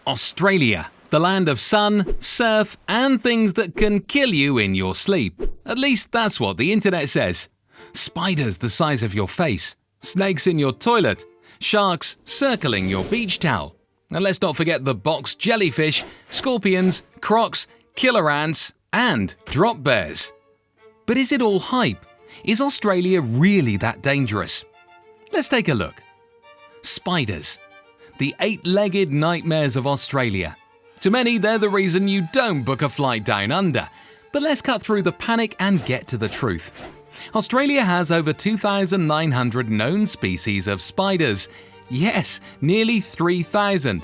Australia, the land of sun, surf, and things that can kill you in your sleep. At least that's what the internet says. Spiders the size of your face, snakes in your toilet, sharks circling your beach towel. And let's not forget the box jellyfish, scorpions, crocs, killer ants, and drop bears. But is it all hype? Is Australia really that dangerous? Let's take a look. Spiders. The eight-legged nightmares of Australia. To many, they're the reason you don't book a flight down under. But let's cut through the panic and get to the truth. Australia has over 2,900 known species of spiders. Yes, nearly 3,000.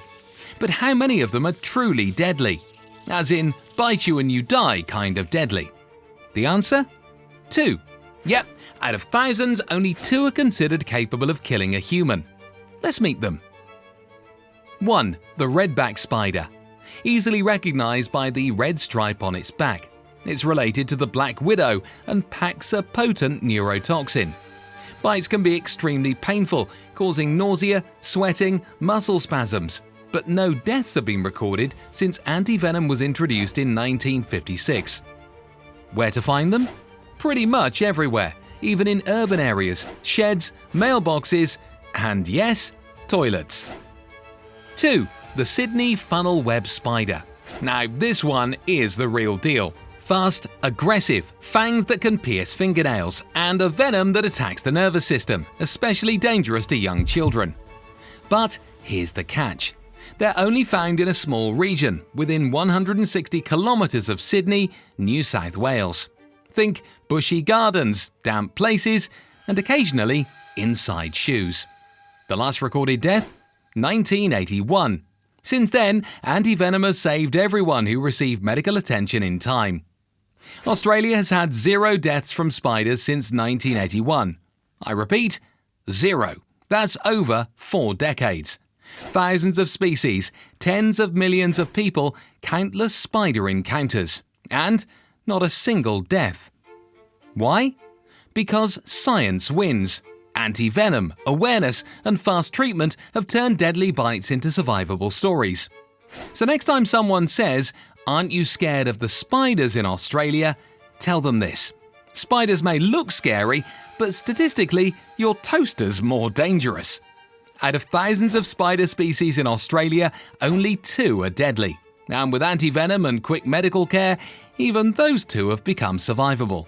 But how many of them are truly deadly? As in, bite you and you die kind of deadly. The answer? 2. Yep, out of thousands, only 2 are considered capable of killing a human. Let's meet them. 1. The Redback Spider. Easily recognized by the red stripe on its back. It's related to the black widow and packs a potent neurotoxin. Bites can be extremely painful, causing nausea, sweating, muscle spasms. But no deaths have been recorded since antivenom was introduced in 1956. Where to find them? Pretty much everywhere, even in urban areas, sheds, mailboxes, and yes, toilets. 2. The Sydney funnel web spider. Now, this one is the real deal. Fast, aggressive, fangs that can pierce fingernails, and a venom that attacks the nervous system, especially dangerous to young children. But here's the catch. They're only found in a small region, within 160 kilometres of Sydney, New South Wales. Think bushy gardens, damp places, and occasionally inside shoes. The last recorded death? 1981. Since then, antivenom has saved everyone who received medical attention in time. Australia has had 0 deaths from spiders since 1981. I repeat, 0. That's over 4 decades. Thousands of species, tens of millions of people, countless spider encounters, and not a single death. Why? Because science wins. Antivenom, awareness, and fast treatment have turned deadly bites into survivable stories. So next time someone says, "Aren't you scared of the spiders in Australia?" tell them this. Spiders may look scary, but statistically, your toaster's more dangerous. Out of thousands of spider species in Australia, only 2 are deadly. And with antivenom and quick medical care, even those 2 have become survivable.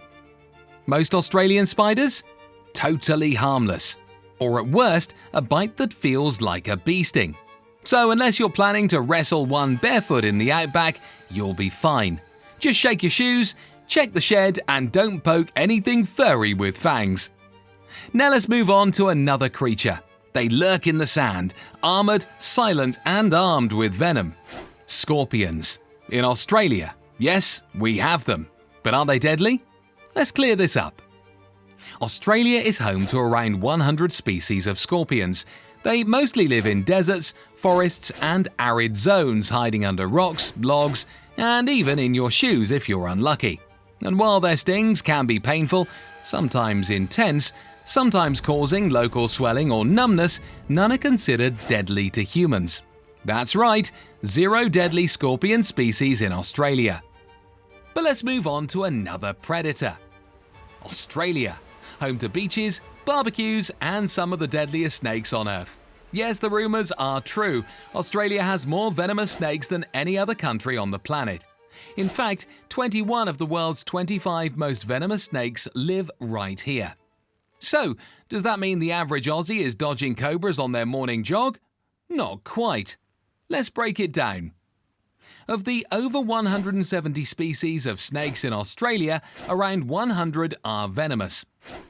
Most Australian spiders? Totally harmless. Or at worst, a bite that feels like a bee sting. So unless you're planning to wrestle one barefoot in the outback, you'll be fine. Just shake your shoes, check the shed, and don't poke anything furry with fangs. Now let's move on to another creature. They lurk in the sand, armoured, silent, and armed with venom. Scorpions. In Australia, yes, we have them. But are they deadly? Let's clear this up. Australia is home to around 100 species of scorpions. They mostly live in deserts, forests, and arid zones, hiding under rocks, logs, and even in your shoes if you're unlucky. And while their stings can be painful, sometimes intense, sometimes causing local swelling or numbness, none are considered deadly to humans. That's right, 0 deadly scorpion species in Australia. But let's move on to another predator. Australia, home to beaches, barbecues, and some of the deadliest snakes on Earth. Yes, the rumours are true. Australia has more venomous snakes than any other country on the planet. In fact, 21 of the world's 25 most venomous snakes live right here. So, does that mean the average Aussie is dodging cobras on their morning jog? Not quite. Let's break it down. Of the over 170 species of snakes in Australia, around 100 are venomous.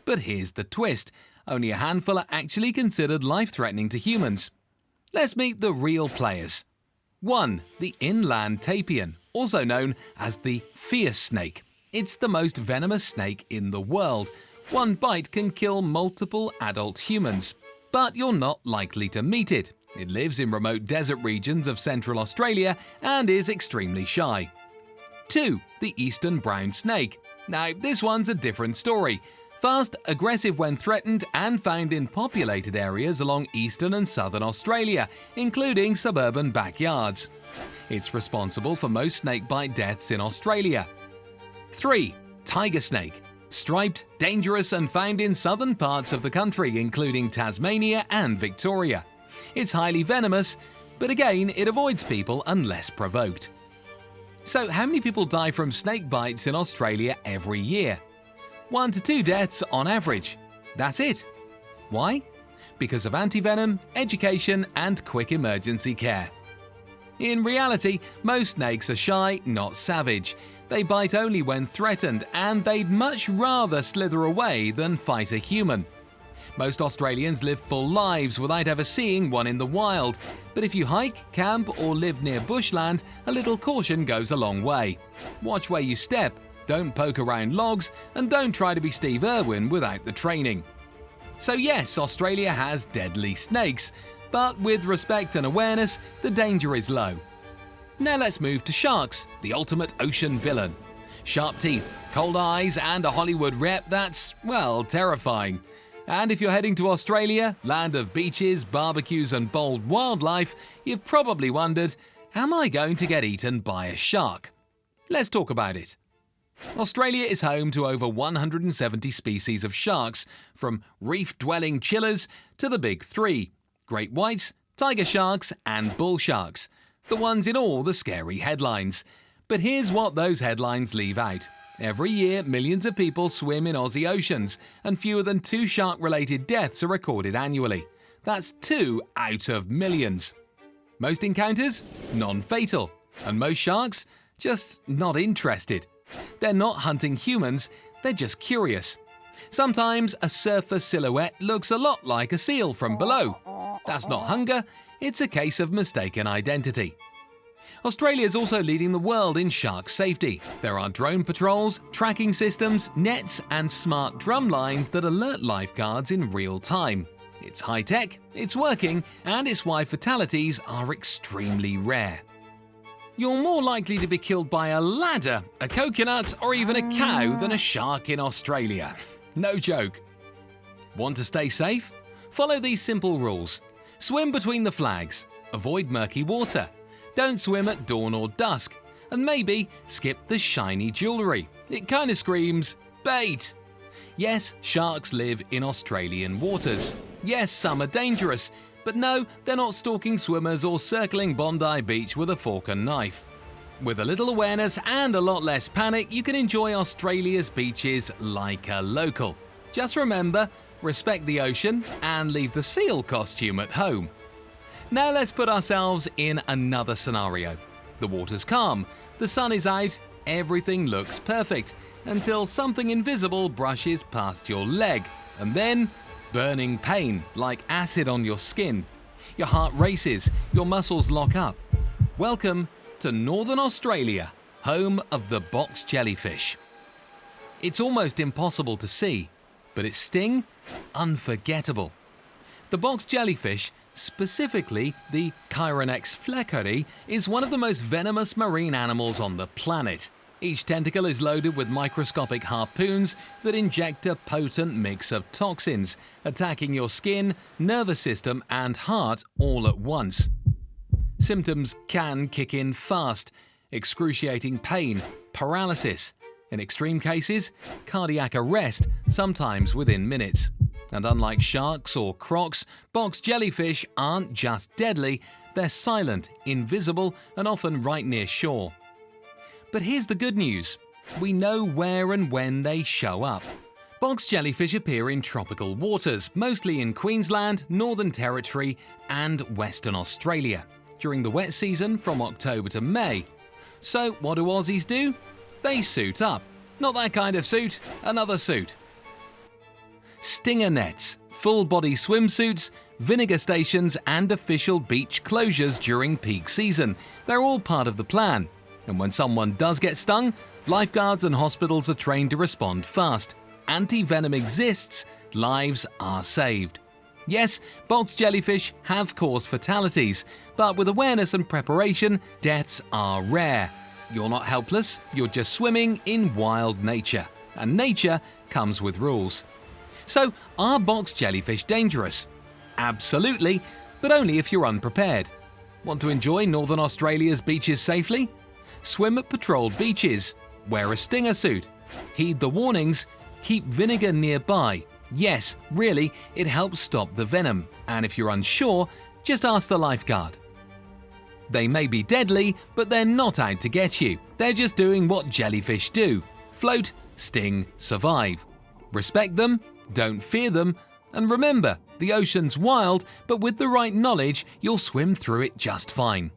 But here's the twist. Only a handful are actually considered life-threatening to humans. Let's meet the real players. 1. The inland tapion, also known as the fierce snake. It's the most venomous snake in the world. One bite can kill multiple adult humans. But you're not likely to meet it. It lives in remote desert regions of central Australia and is extremely shy. 2. The eastern brown snake. Now, this one's a different story. Fast, aggressive when threatened, and found in populated areas along eastern and southern Australia, including suburban backyards. It's responsible for most snakebite deaths in Australia. 3. Tiger snake. Striped, dangerous, and found in southern parts of the country, including Tasmania and Victoria. It's highly venomous, but again, it avoids people unless provoked. So, how many people die from snake bites in Australia every year? 1 to 2 deaths on average. That's it. Why? Because of antivenom, education, and quick emergency care. In reality, most snakes are shy, not savage. They bite only when threatened, and they'd much rather slither away than fight a human. Most Australians live full lives without ever seeing one in the wild, but if you hike, camp, or live near bushland, a little caution goes a long way. Watch where you step, don't poke around logs, and don't try to be Steve Irwin without the training. So yes, Australia has deadly snakes, but with respect and awareness, the danger is low. Now let's move to sharks, the ultimate ocean villain. Sharp teeth, cold eyes, and a Hollywood rep that's, well, terrifying. And if you're heading to Australia, land of beaches, barbecues, and bold wildlife, you've probably wondered, am I going to get eaten by a shark? Let's talk about it. Australia is home to over 170 species of sharks, from reef-dwelling chillers to the big three: great whites, tiger sharks, and bull sharks, the ones in all the scary headlines. But here's what those headlines leave out. Every year, millions of people swim in Aussie oceans, and fewer than 2 shark-related deaths are recorded annually. That's 2 out of millions. Most encounters? Non-fatal. And most sharks? Just not interested. They're not hunting humans, they're just curious. Sometimes a surfer silhouette looks a lot like a seal from below. That's not hunger, it's a case of mistaken identity. Australia is also leading the world in shark safety. There are drone patrols, tracking systems, nets, and smart drum lines that alert lifeguards in real time. It's high-tech, it's working, and it's why fatalities are extremely rare. You're more likely to be killed by a ladder, a coconut, or even a cow than a shark in Australia. No joke. Want to stay safe? Follow these simple rules. Swim between the flags. Avoid murky water. Don't swim at dawn or dusk. And maybe skip the shiny jewellery. It kinda screams bait. Yes, sharks live in Australian waters. Yes, some are dangerous. But no, they're not stalking swimmers or circling Bondi Beach with a fork and knife. With a little awareness and a lot less panic, you can enjoy Australia's beaches like a local. Just remember, respect the ocean and leave the seal costume at home. Now let's put ourselves in another scenario. The water's calm, the sun is out, everything looks perfect, until something invisible brushes past your leg, and then burning pain, like acid on your skin. Your heart races, your muscles lock up. Welcome to Northern Australia, home of the box jellyfish. It's almost impossible to see, but its sting? Unforgettable. The box jellyfish, specifically the Chironex fleckeri, is one of the most venomous marine animals on the planet. Each tentacle is loaded with microscopic harpoons that inject a potent mix of toxins, attacking your skin, nervous system, and heart all at once. Symptoms can kick in fast: excruciating pain, paralysis, in extreme cases, cardiac arrest, sometimes within minutes. And unlike sharks or crocs, box jellyfish aren't just deadly, they're silent, invisible, and often right near shore. But here's the good news. We know where and when they show up. Box jellyfish appear in tropical waters, mostly in Queensland, Northern Territory, and Western Australia, during the wet season from October to May. So what do Aussies do? They suit up. Not that kind of suit, another suit. Stinger nets, full-body swimsuits, vinegar stations, and official beach closures during peak season. They're all part of the plan. And when someone does get stung, lifeguards and hospitals are trained to respond fast. Anti-venom exists, lives are saved. Yes, box jellyfish have caused fatalities, but with awareness and preparation, deaths are rare. You're not helpless, you're just swimming in wild nature. And nature comes with rules. So, are box jellyfish dangerous? Absolutely, but only if you're unprepared. Want to enjoy Northern Australia's beaches safely? Swim at patrolled beaches. Wear a stinger suit. Heed the warnings. Keep vinegar nearby. Yes, really, it helps stop the venom. And if you're unsure, just ask the lifeguard. They may be deadly, but they're not out to get you. They're just doing what jellyfish do: float, sting, survive. Respect them, don't fear them, and remember, the ocean's wild, but with the right knowledge, you'll swim through it just fine.